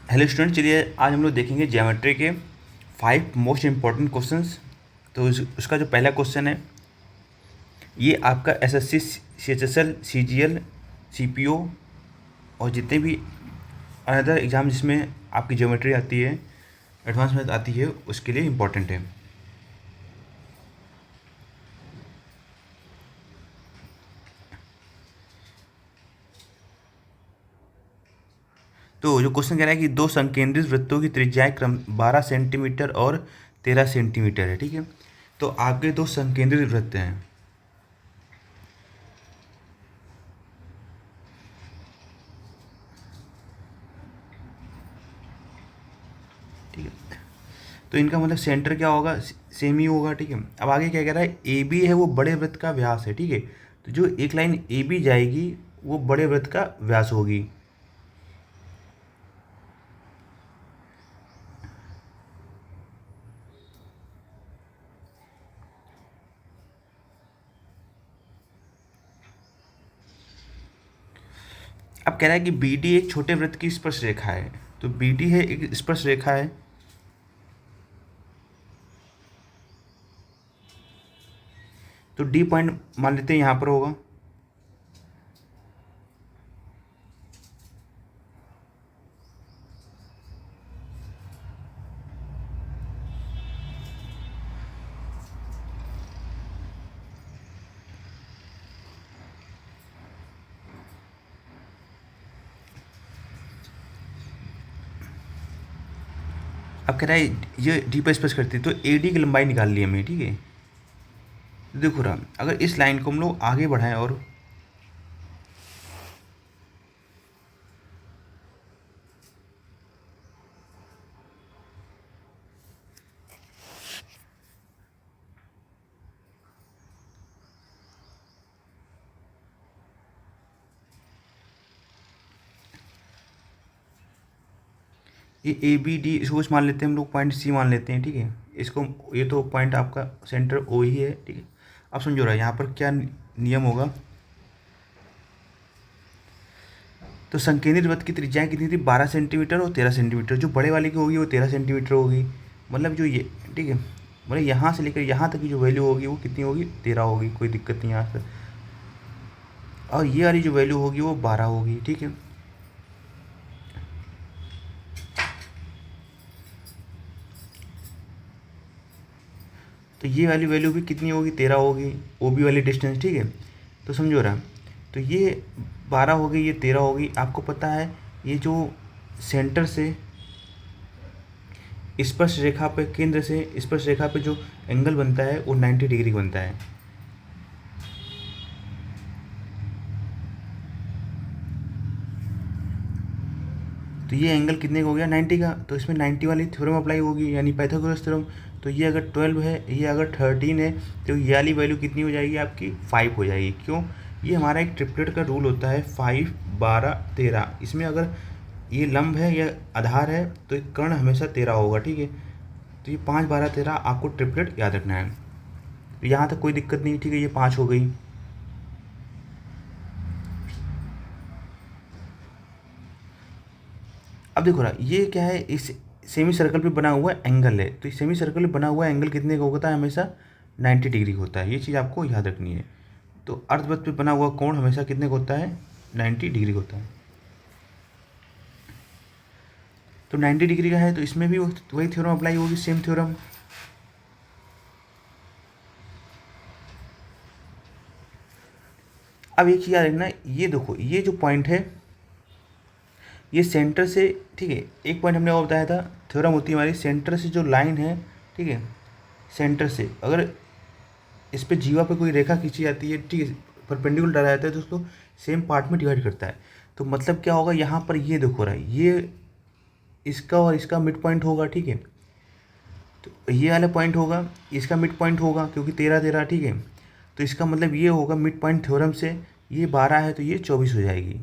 Hello student, चलिए आज हम लोग देखेंगे ज्योमेट्री के 5 मोस्ट इम्पॉर्टेंट क्वेश्चंस। तो उसका जो पहला क्वेश्चन है, ये आपका एसएससी, सीएचएसएल, सीजीएल, सीपीओ और जितने भी अनदर एग्ज़ाम जिसमें आपकी ज्योमेट्री आती है, एडवांस मैथ आती है, उसके लिए इम्पॉर्टेंट है। तो जो क्वेश्चन कह रहा है कि दो संकेंद्रित वृत्तों की त्रिज्याएं क्रम 12 सेंटीमीटर और 13 सेंटीमीटर है, ठीक है। तो आपके दो संकेंद्रित वृत्त हैं, ठीक है। तो इनका मतलब सेंटर क्या होगा, सेम ही होगा, ठीक है। अब आगे क्या कह रहा है, ए बी है वो बड़े वृत्त का व्यास है, ठीक है। तो जो एक लाइन ए बी जाएगी वो बड़े वृत्त का व्यास होगी। अब कह रहा है कि बी डी एक छोटे वृत्त की स्पर्श रेखा है। तो बी डी है एक स्पर्श रेखा है, तो डी पॉइंट मान लेते हैं यहाँ पर होगा। अब कह रहा है ये डी पर स्पर्श करती है, तो ए डी की लंबाई निकाल ली हमने, ठीक है। तो देखो रहा, अगर इस लाइन को हम लोग आगे बढ़ाएं और ये ए बी डी इसको कुछ मान लेते हैं हम लोग, पॉइंट सी मान लेते हैं, ठीक है। इसको, ये तो पॉइंट आपका सेंटर ओ ही है, ठीक है। अब समझो रहा, यहाँ पर क्या नियम होगा। तो संकेंद्रित वृत्त की त्रिज्याएं कितनी थी, 12 सेंटीमीटर और 13 सेंटीमीटर। जो बड़े वाले की होगी वो 13 सेंटीमीटर होगी, मतलब जो ये, ठीक है, मतलब यहाँ से लेकर यहाँ तक की जो वैल्यू होगी वो कितनी होगी, 13 होगी, कोई दिक्कत नहीं यहाँ से। और ये वाली जो वैल्यू होगी वो 12 होगी, ठीक है। तो ये वाली वैल्यू भी कितनी होगी, 13 होगी, ओ बी वाली डिस्टेंस, ठीक है। तो समझो रहा, तो ये 12 हो गई, ये 13 होगी। आपको पता है ये जो सेंटर से स्पर्श रेखा पे, केंद्र से स्पर्श रेखा पे जो एंगल बनता है वो 90 डिग्री बनता है। तो ये एंगल कितने का हो गया, 90 का। तो इसमें 90 वाली थ्योरम अप्लाई होगी, यानी पाइथागोरस थ्योरम। तो ये अगर 12 है, ये अगर 13 है, तो ये वाली वैल्यू कितनी हो जाएगी आपकी, 5 हो जाएगी। क्यों, ये हमारा एक ट्रिपलेट का रूल होता है, 5, 12, 13। इसमें अगर ये लंब है या आधार है तो एक कर्ण हमेशा 13 होगा, ठीक है। तो ये 5, 12, 13 आपको ट्रिपलेट याद रखना है। तो यहाँ तक कोई दिक्कत नहीं, ठीक है। ये 5 हो गई। अब देखो ना, ये क्या है, इस सेमी सर्कल पे बना हुआ एंगल है। तो इस सेमी सर्कल पे बना हुआ एंगल कितने का होता है, हमेशा 90 डिग्री का होता है। ये चीज़ आपको याद रखनी है। तो अर्धवृत्त पे बना हुआ कोण हमेशा कितने का होता है, 90 डिग्री का होता है। तो 90 डिग्री का है, तो इसमें भी वही थ्योरम अप्लाई होगी, सेम थ्योरम। अब एक चीज़ याद रखना, ये देखो, ये जो पॉइंट है ये सेंटर से, ठीक है, एक पॉइंट हमने और बताया था, थ्योरम होती है हमारी, सेंटर से जो लाइन है, ठीक है, सेंटर से अगर इस पे जीवा पे कोई रेखा खींची जाती है, ठीक है, परपेंडिकुलर डाला जाता है, तो उसको सेम पार्ट में डिवाइड करता है। तो मतलब क्या होगा, यहाँ पर ये देखो रहा है, ये इसका और इसका मिड पॉइंट होगा, ठीक है। तो ये वाला पॉइंट होगा, इसका मिड पॉइंट होगा, क्योंकि 13, 13, ठीक है। तो इसका मतलब ये होगा मिड पॉइंट थ्योरम से, ये 12 है तो ये 24 हो जाएगी।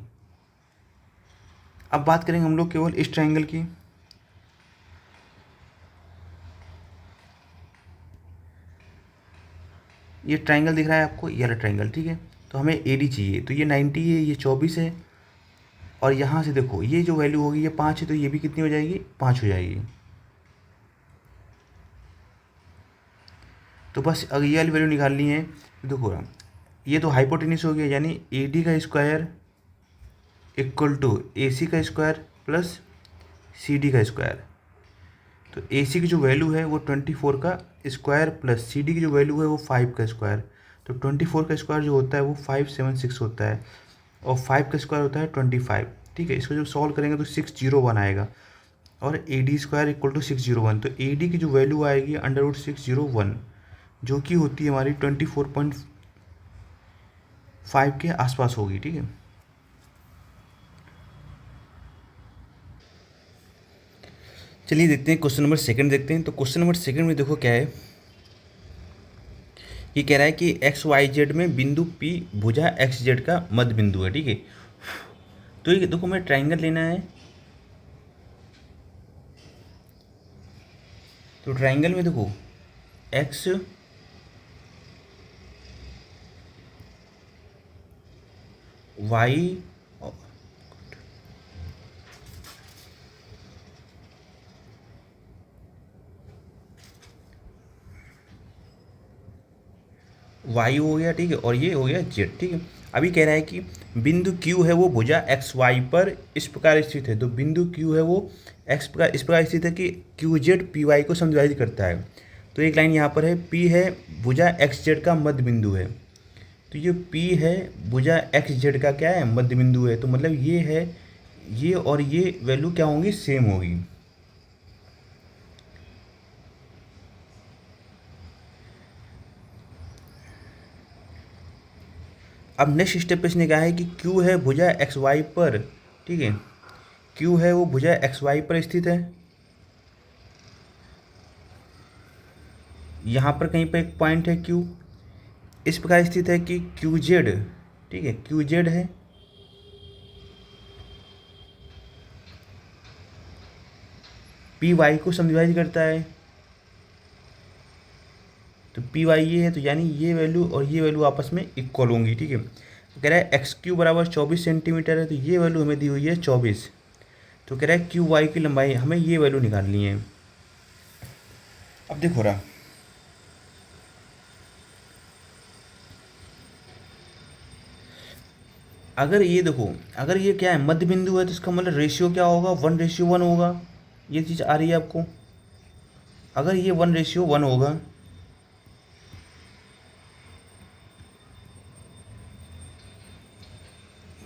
अब बात करेंगे हम लोग केवल इस ट्रायंगल की। ये ट्रायंगल दिख रहा है आपको, ये वाला ट्रायंगल, ठीक है। तो हमें ए डी चाहिए, तो ये 90 है, ये 24 है, और यहाँ से देखो ये जो वैल्यू होगी ये 5 है, तो ये भी कितनी हो जाएगी, 5 हो जाएगी। तो बस अगर ये वाली वैल्यू निकालनी है तो देखो ना, ये तो हाइपोटेन्यूस हो गया, यानी ए डी का स्क्वायर इक्वल टू ए सी का स्क्वायर प्लस सी डी का स्क्वायर। तो ए सी की जो वैल्यू है वो 24 का स्क्वायर प्लस सी डी की जो वैल्यू है वो 5 का स्क्वायर। तो 24 का स्क्वायर जो होता है वो 576 होता है, और 5 का स्क्वायर होता है 25। ठीक है, इसको जब सॉल्व करेंगे तो 601 आएगा, और A D square equal to 601। तो ए डी की जो वैल्यू आएगी √601, जो कि होती है हमारी 24.5 के आसपास होगी। ठीक है, चलिए देखते हैं क्वेश्चन नंबर सेकंड देखते हैं। तो क्वेश्चन नंबर सेकंड में देखो क्या है, ये कह रहा है कि एक्स वाई जेड में बिंदु पी भुजा एक्स जेड का मध्य बिंदु है। ठीक है, तो ये देखो मैं ट्राइंगल लेना है, तो ट्राइंगल में देखो एक्स वाई वाई हो गया, ठीक है, और ये हो गया जेड। ठीक है, अभी कह रहा है कि बिंदु क्यू है वो भुजा एक्स वाई पर इस प्रकार स्थित है। तो बिंदु क्यू है वो एक्स प्रकार इस प्रकार स्थित है कि क्यू जेड पी वाई को समद्विभाजित करता है। तो एक लाइन यहाँ पर है, पी है भुजा एक्स जेड का मध्य बिंदु है। तो ये पी है भुजा एक्स जेड का क्या है, मध्य बिंदु है। तो मतलब ये है, ये और ये वैल्यू क्या होंगी, सेम होगी। अब नेक्स्ट स्टेप पे इसने कहा है कि क्यू है भुजा एक्स वाई पर, ठीक है, क्यू है वो भुजा एक्स वाई पर स्थित है। यहाँ पर कहीं पर एक पॉइंट है क्यू, इस प्रकार स्थित है कि क्यू जेड, ठीक है, क्यू जेड है पी वाई को समविभाजित करता है। तो पी वाई ये है, तो यानी ये वैल्यू और ये वैल्यू आपस में इक्वल होंगी। ठीक है, तो कह रहा है एक्स क्यू बराबर 24 सेंटीमीटर है, तो ये वैल्यू हमें दी हुई है 24। तो कह रहा है क्यू वाई की लंबाई हमें ये वैल्यू निकालनी है। अब देखो रहा, अगर ये देखो, अगर ये क्या है, मध्य बिंदु है, तो इसका मतलब रेशियो क्या होगा, 1:1 होगा। ये चीज़ आ रही है आपको, अगर ये 1:1 होगा,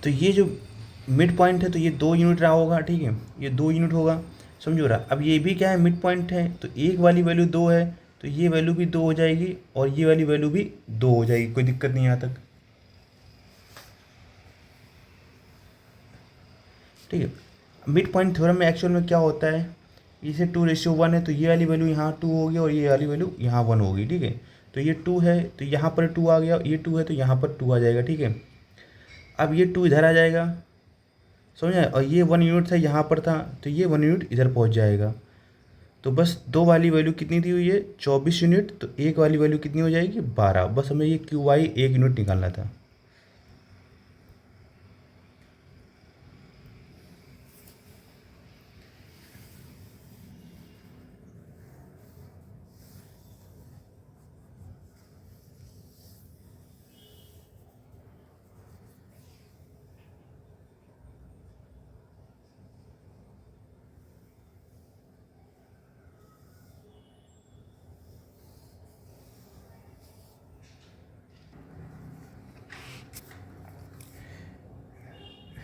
तो ये जो मिड पॉइंट है तो ये 2 यूनिट रहा होगा। ठीक है, ये 2 यूनिट होगा, समझो रहा। अब ये भी क्या है, मिड पॉइंट है, तो एक वाली वैल्यू 2 है, तो ये वैल्यू भी 2 हो जाएगी, और ये वाली वैल्यू भी 2 हो जाएगी। कोई दिक्कत नहीं यहाँ तक। ठीक है, मिड पॉइंट थ्योरम में एक्चुअल में क्या होता है, इसे 2:1 है, तो ये वाली वैल्यू यहाँ 2 होगी, और ये वाली वैल्यू यहाँ 1 होगी। ठीक है, तो ये 2 है तो यहाँ पर 2 आ गया, ये 2 है तो यहाँ पर 2 आ जाएगा। ठीक है, अब ये 2 इधर आ जाएगा, समझे, और ये 1 यूनिट था यहाँ पर था, तो ये 1 यूनिट इधर पहुँच जाएगा। तो बस दो वाली वैल्यू कितनी दी हुई है, 24 यूनिट, तो एक वाली वैल्यू कितनी हो जाएगी, 12। बस हमें ये क्यू वाई 1 यूनिट निकालना था।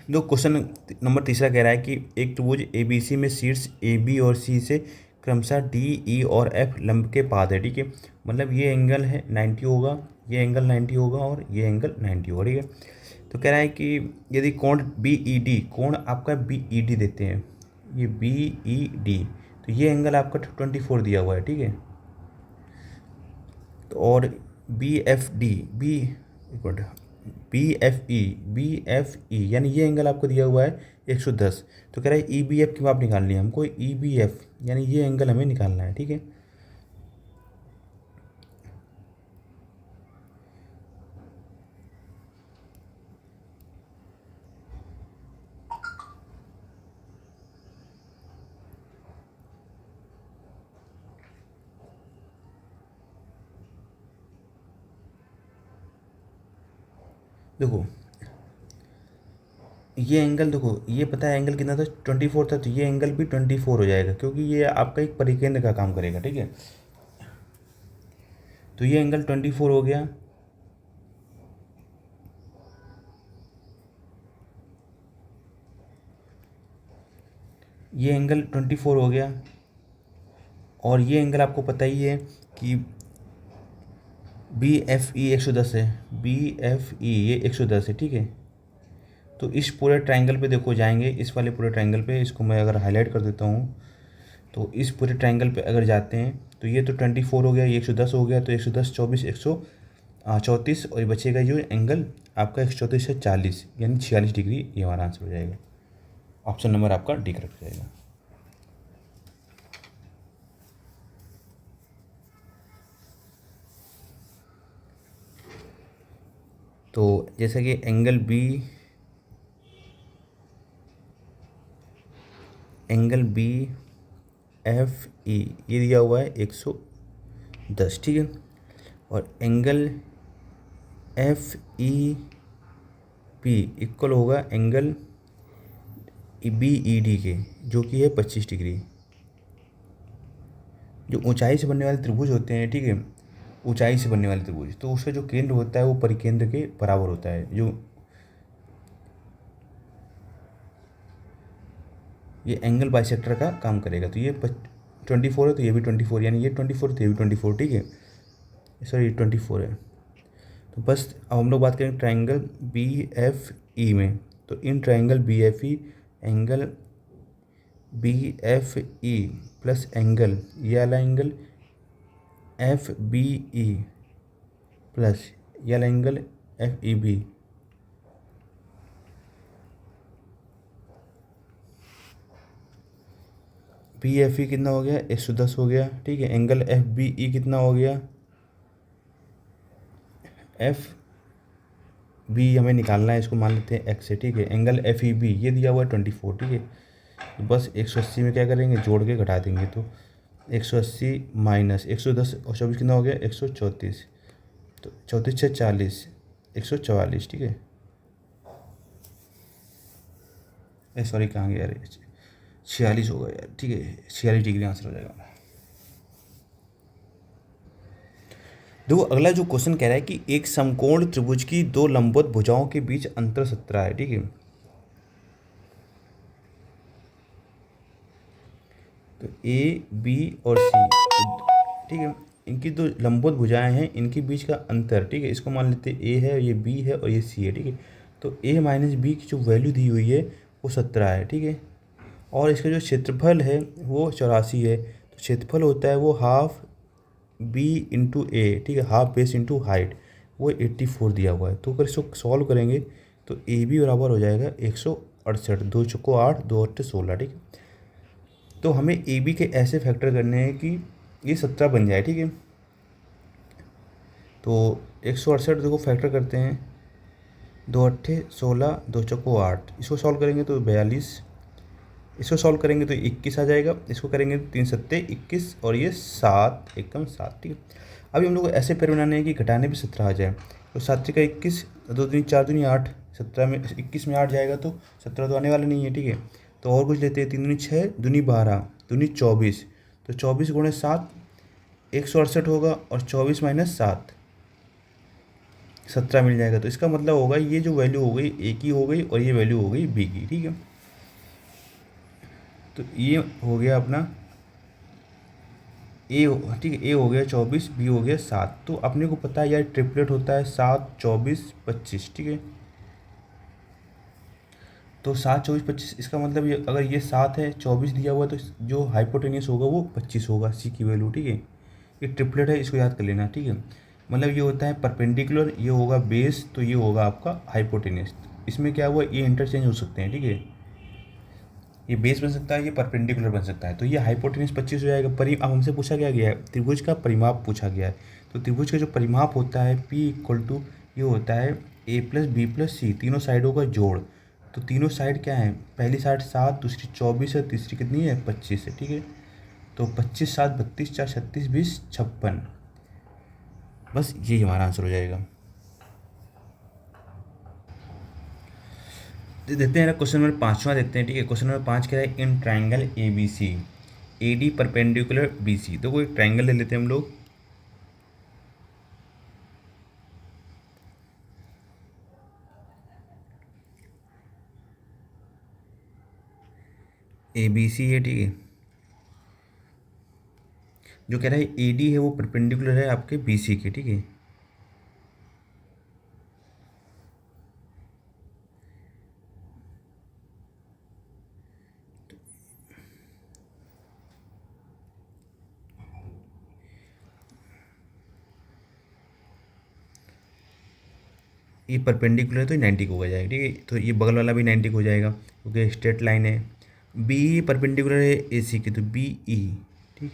दो क्वेश्चन नंबर तीसरा कह रहा है कि एक त्रिभुज ए बी सी में शीर्ष ए बी और सी से क्रमशः डी ई और एफ लंब के पाद है। ठीक है, मतलब ये एंगल है 90 होगा, ये एंगल 90 होगा, और ये एंगल 90 होगा। ठीक है, तो कह रहा है कि यदि कोण बी ई डी, कोण आपका बी ई डी देते हैं, ये बी ई डी, तो ये एंगल आपका 24 दिया हुआ है। ठीक है, तो और B F D, B B F E, B F E यानी ये एंगल आपको दिया हुआ है 110। तो कह रहा है ई बी एफ की माप निकालनी है हमको, ई बी एफ यानी ये एंगल हमें निकालना है। ठीक है, देखो ये एंगल, देखो ये पता है एंगल कितना था, 24 था, तो ये एंगल भी 24 हो जाएगा क्योंकि ये आपका एक परिकेंद्र का काम करेगा, ठीक है। तो ये एंगल 24 हो गया। ये एंगल 24 हो गया। और ये एंगल आपको पता ही है कि बी एफ ई 110 है, बी एफ ई ये 110 है, ठीक है। तो इस पूरे ट्रायंगल पे देखो जाएंगे, इस वाले पूरे ट्रायंगल पे, इसको मैं अगर हाईलाइट कर देता हूँ, तो इस पूरे ट्रायंगल पे अगर जाते हैं तो ये तो 24 हो गया, ये 110 हो गया, तो 110 24 134, और ये बचेगा जो एंगल आपका 134 से 40 यानी 46 डिग्री, ये हमारा आंसर हो जाएगा। ऑप्शन नंबर आपका डी करेक्ट हो जाएगा। तो जैसा कि एंगल बी एफ ई ये दिया हुआ है 110, ठीक है। और angle F E P equal होगा एंगल बी ई डी के, जो कि है 25 डिग्री। जो ऊंचाई से बनने वाले त्रिभुज होते हैं, ठीक है, ऊंचाई से बनने वाले त्रिभुज, तो उसका जो केंद्र होता है वो परिकेंद्र के बराबर होता है। जो ये एंगल बाइसेक्टर का काम करेगा। तो ये 24 है, तो ये भी 24, यानी ये 24 तो ये भी 24, ठीक है। सॉरी 24 है। तो बस अब हम लोग बात करेंगे ट्रायंगल बी एफ ई में। तो in triangle B F E angle B F E plus angle ये वाला angle F B E plus ये वाला angle F E B, B F E कितना हो गया 110 हो गया, ठीक है। एंगल एफ बी ई कितना हो गया, एफ बी हमें निकालना है, इसको मान लेते हैं एक्स है, ठीक है। एंगल एफ ई बी ये दिया हुआ है 24, ठीक है। तो बस 180 में क्या करेंगे, जोड़ के घटा देंगे, तो 180 माइनस 110 और 24 कितना हो गया 134, तो 34 से 40 144, ठीक है। सॉरी कहाँ गया यार, 46 होगा यार, ठीक है, 46 डिग्री आंसर हो जाएगा। देखो अगला जो क्वेश्चन कह रहा है कि एक समकोण त्रिभुज की दो लंबवत भुजाओं के बीच अंतर 17 है, ठीक है। तो ए बी और सी, ठीक है, इनकी दो लंबवत भुजाएं हैं, इनके बीच का अंतर, ठीक है, इसको मान लेते हैं ए है, ये बी है और ये सी है, ठीक है। तो ए माइनस बी की जो वैल्यू दी हुई है वो 17 है, ठीक है। और इसका जो क्षेत्रफल है वो 84 है। तो क्षेत्रफल होता है वो हाफ बी इंटू ए, ठीक है, हाफ बेस इंटू हाइट, वो 84 दिया हुआ है। तो अगर इसको सॉल्व करेंगे तो ए बी बराबर हो जाएगा 168, 2 चौको 8, 2 अट्ठे 16, ठीक है। तो हमें ए बी के ऐसे फैक्टर करने हैं कि ये 17 बन जाए, ठीक है। तो 168 देखो फैक्टर करते हैं, 2 अट्ठे 16, 2 चौको 8, इसको सॉल्व करेंगे तो 42, इसको सॉल्व करेंगे तो 21 आ जाएगा, इसको करेंगे 3 सत्ते 21 और ये 7 एकदम 7, ठीक है। अभी हम लोग को ऐसे पैर बनाने हैं कि घटाने पे 17 आ जाए। तो 7 का 21, 2 दूनी 4 दूनी 8, 17 में 21 में 8 जाएगा तो 17 तो आने वाला नहीं है, ठीक है। तो और कुछ लेते हैं, 3 दूनी 6, दूनी 12, दूनी 24, तो 24 गुणे 7 168 होगा, और 24 माइनस 7 17 मिल जाएगा। तो इसका मतलब होगा ये जो वैल्यू हो गई ए की हो गई और ये वैल्यू हो गई बी की, ठीक है। तो ये हो गया अपना ए, ठीक है, ए हो गया 24, बी हो गया 7। तो अपने को पता है यार ट्रिपलेट होता है 7 24 25, ठीक है। तो 7 24 25, इसका मतलब ये अगर ये 7 है 24 दिया हुआ है तो जो हाइपोटेनियस होगा वो 25 होगा, सी की वैल्यू, ठीक है। ये ट्रिपलेट है, इसको याद कर लेना, ठीक है। मतलब ये होता है परपेंडिकुलर, ये होगा बेस, तो ये होगा आपका हाइपोटेनियस। इसमें क्या हुआ, ये इंटरचेंज हो सकते हैं, ठीक है। ये बेस बन सकता है, ये परपेंडिकुलर बन सकता है। तो ये हाइपोटेनस 25 हो जाएगा। अब हमसे पूछा क्या गया है, त्रिभुज का परिमाप पूछा गया है। तो त्रिभुज का जो परिमाप होता है P इक्वल टू ये होता है A प्लस बी प्लस सी, तीनों साइडों का जोड़। तो तीनों साइड क्या है, पहली साइड 7, दूसरी 24 है, तीसरी कितनी है 25 है, ठीक है। तो 25 7 32 4 36 20 56, बस यही हमारा आंसर हो जाएगा। तो देखते हैं ना, क्वेश्चन नंबर 5वां देखते हैं। ठीक है, क्वेश्चन नंबर 5 कह रहा है in triangle A B C A D perpendicular B C. तो कोई ट्राइंगल ले लेते हैं हम लोग। ए बी सी है, ठीक है। जो कह रहा है ए डी है वो परपेंडिकुलर है आपके बी सी के, ठीक है। ये परपेंडिकुलर है तो 90 को हो जाएगा, ठीक है। तो ये बगल वाला भी 90 को हो जाएगा क्योंकि स्ट्रेट लाइन है। बी परपेंडिकुलर है ए सी की, तो बी ई, ठीक।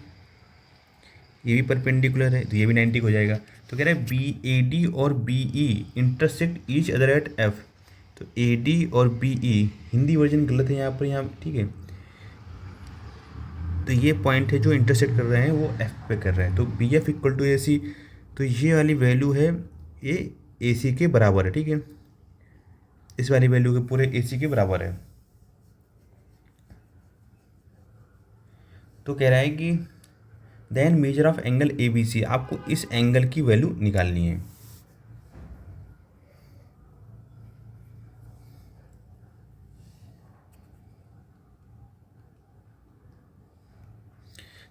ये भी परपेंडिकुलर है तो ये भी 90 को हो जाएगा। तो कह रहा है बी ए डी और B E intersect each other at F. तो ए डी और बी ई, हिंदी वर्जन गलत है यहाँ पर, यहाँ, ठीक है। तो ये पॉइंट है जो इंटरसेक्ट कर रहे हैं वो एफ पे कर रहे हैं, तो बी एफ इक्वल टू ए सी। तो ये वाली वैल्यू है ये ए सी के बराबर है, ठीक है। इस वाली वैल्यू के पूरे ए सी के बराबर है। तो कह रहा है कि then measure of angle A B C, आपको इस एंगल की वैल्यू निकालनी है।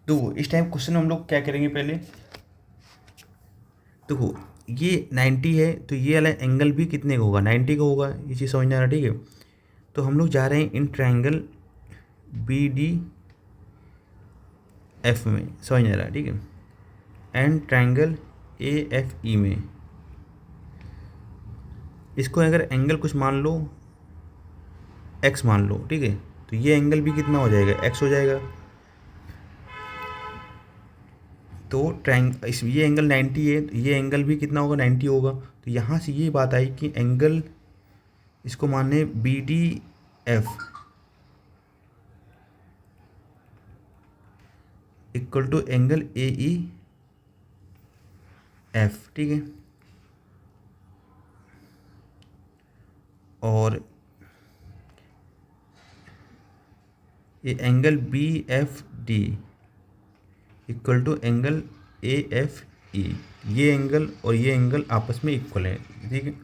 तो इस टाइम क्वेश्चन हम लोग क्या करेंगे पहले। देखो ये 90 है तो ये वाला एंगल भी कितने का होगा, 90 का होगा, ये चीज़ समझ में आ रहा है, ठीक है। तो हम लोग जा रहे हैं इन ट्रायंगल बी डी एफ में, समझ में आ रहा है, ठीक है। And triangle A F E में, इसको अगर एंगल कुछ मान लो एक्स मान लो, ठीक है। तो ये एंगल भी कितना हो जाएगा, एक्स हो जाएगा। तो ये एंगल 90 है तो ये एंगल भी कितना होगा, 90 होगा। तो यहाँ से ये बात आई कि एंगल इसको माने B D F equal to angle A E F, ठीक है। और ये angle B F D equal to angle A F E, ये एंगल और ये एंगल आपस में इक्वल है, ठीक है।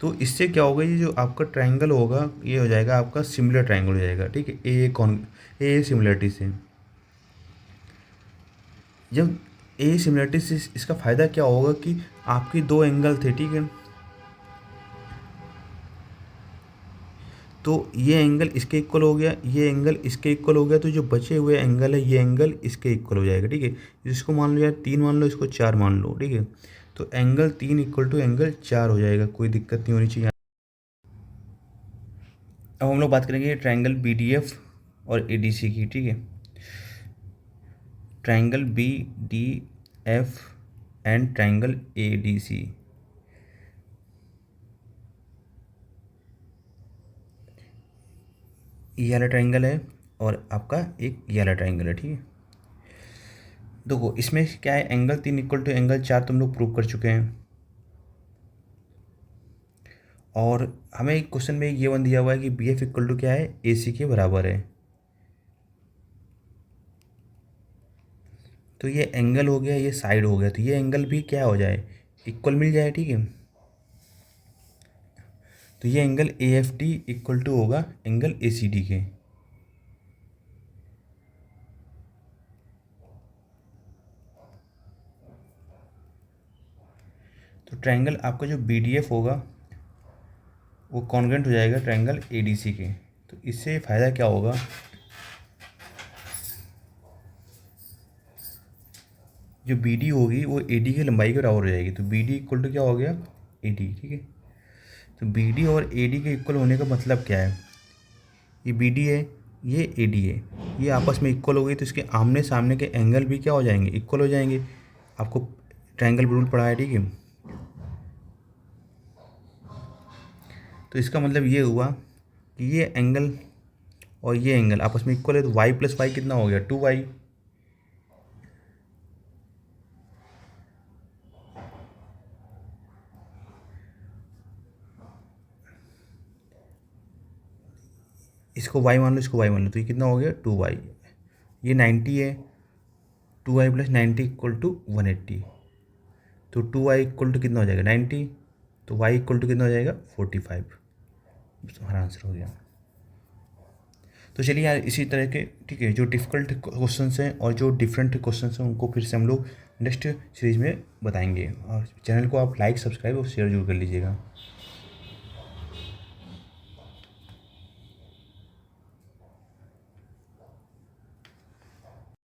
तो इससे क्या होगा, ये जो आपका ट्रायंगल होगा ये हो जाएगा आपका सिमिलर ट्रायंगल हो जाएगा, ठीक है। ए सिमिलरिटी से, जब ए सिमिलरिटी से इसका फ़ायदा क्या होगा कि आपके दो एंगल थे, ठीक है। तो ये एंगल इसके इक्वल हो गया, ये एंगल इसके इक्वल हो गया, तो जो बचे हुए एंगल है ये एंगल इसके इक्वल हो जाएगा, ठीक है। इसको मान लो यार 3 मान लो, इसको 4 मान लो, ठीक है। तो एंगल 3 इक्वल टू एंगल 4 हो जाएगा, कोई दिक्कत नहीं होनी चाहिए। अब हम लोग बात करेंगे ट्रायंगल बी डी एफ और ए डी सी की, ठीक है। Triangle B D F and triangle A D C, ये वाला ट्रायंगल है और आपका एक ये वाला ट्रायंगल है, ठीक है। देखो इसमें क्या है, एंगल 3 इक्वल टू एंगल 4 तुम लोग प्रूव कर चुके हैं। और हमें एक क्वेश्चन में ये वन दिया हुआ है कि बी एफ इक्वल टू क्या है, ए सी के बराबर है। तो ये एंगल हो गया, ये साइड हो गया, तो ये एंगल भी क्या हो जाए, इक्वल मिल जाए, ठीक है। तो ये angle A F D equal to होगा एंगल ए सी डी के। तो ट्रायंगल आपका जो बी डी एफ होगा वो कॉन्ग्रेंट हो जाएगा ट्रायंगल ए डी सी के। तो इससे फ़ायदा क्या होगा, जो बी डी होगी वो ए डी की लंबाई के बराबर हो जाएगी। तो बी डी इक्वल टू क्या हो गया, ए डी, ठीक है। तो बी डी और ए डी के इक्वल होने का मतलब क्या है, ये बी डी है, ये ए डी है, ये आपस में इक्वल हो गई, तो इसके आमने सामने के एंगल भी क्या हो जाएंगे, इक्वल हो जाएंगे। आपको ट्रायंगल रूल पढ़ा है, ठीक है। तो इसका मतलब ये हुआ कि ये एंगल और ये एंगल आपस में इक्वल है, तो वाई प्लस वाई कितना हो गया, 2y। इसको y मान लो, इसको y मान लो, तो ये कितना हो गया 2y। ये 90 है, 2y प्लस 90 इक्वल टू 180, तो 2y इक्वल टू कितना हो जाएगा 90, तो y इक्वल टू कितना हो जाएगा 45। हमारा आंसर हो गया। तो चलिए यार इसी तरह के, ठीक है, जो डिफ़िकल्ट क्वेश्चन हैं और जो डिफरेंट क्वेश्चन हैं उनको फिर से हम लोग नेक्स्ट सीरीज़ में बताएंगे। और चैनल को आप लाइक, सब्सक्राइब और शेयर जरूर कर लीजिएगा।